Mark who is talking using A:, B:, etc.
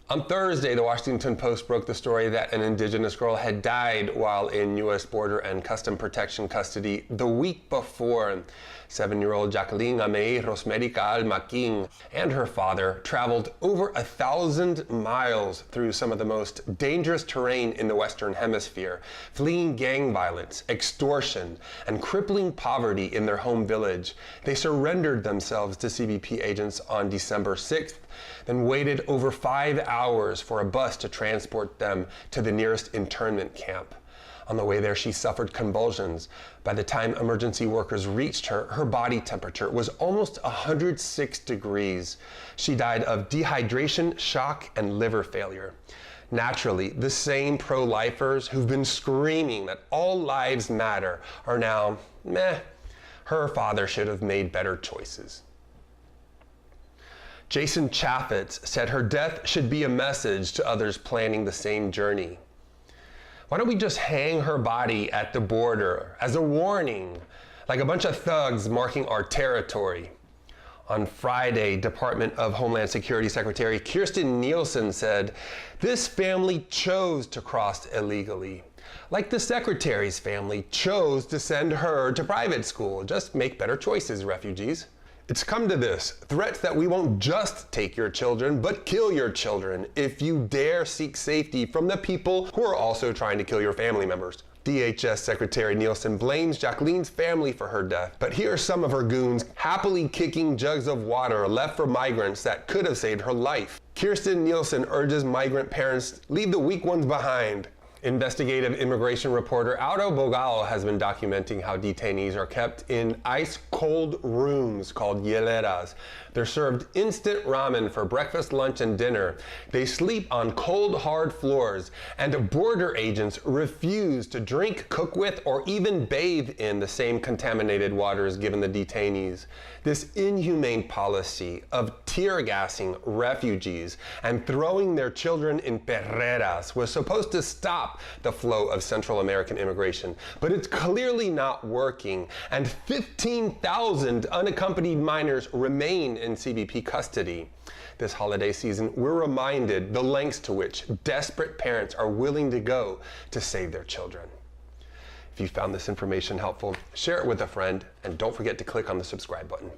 A: On Thursday, the Washington Post broke the story that an indigenous girl had died while in U.S. Border and Custom Protection custody the week before. 7-year-old Jakelin, Ameí, Rosmery, Caal, Maquin, and her father traveled over 1,000 miles through some of the most dangerous terrain in the Western Hemisphere, fleeing gang violence, extortion, and crippling poverty in their home village. They surrendered themselves to CBP agents on December 6th, then waited over 5 hours for a bus to transport them to the nearest internment camp. On the way there, she suffered convulsions. By the time emergency workers reached her, her body temperature was almost 106 degrees. She died of dehydration, shock, and liver failure. Naturally, the same pro-lifers who've been screaming that all lives matter are now, meh, her father should have made better choices. Jason Chaffetz said her death should be a message to others planning the same journey. Why don't we just hang her body at the border as a warning, like a bunch of thugs marking our territory? On Friday, Department of Homeland Security Secretary Kirstjen Nielsen said, "This family chose to cross illegally, like the Secretary's family chose to send her to private school. Just make better choices, refugees." It's come to this, threats that we won't just take your children, but kill your children if you dare seek safety from the people who are also trying to kill your family members. DHS Secretary Nielsen blames Jakelin's family for her death, but here are some of her goons happily kicking jugs of water left for migrants that could have saved her life. Kirstjen Nielsen urges migrant parents, leave the weak ones behind. Investigative immigration reporter Auro Bogal has been documenting how detainees are kept in ice-cold rooms called hieleras. They're served instant ramen for breakfast, lunch, and dinner. They sleep on cold, hard floors, and border agents refuse to drink, cook with, or even bathe in the same contaminated waters given the detainees. This inhumane policy of tear gassing refugees and throwing their children in perreras was supposed to stop the flow of Central American immigration, but it's clearly not working, and 15,000 unaccompanied minors remain in CBP custody. This holiday season, we're reminded the lengths to which desperate parents are willing to go to save their children. If you found this information helpful, share it with a friend, and don't forget to click on the subscribe button.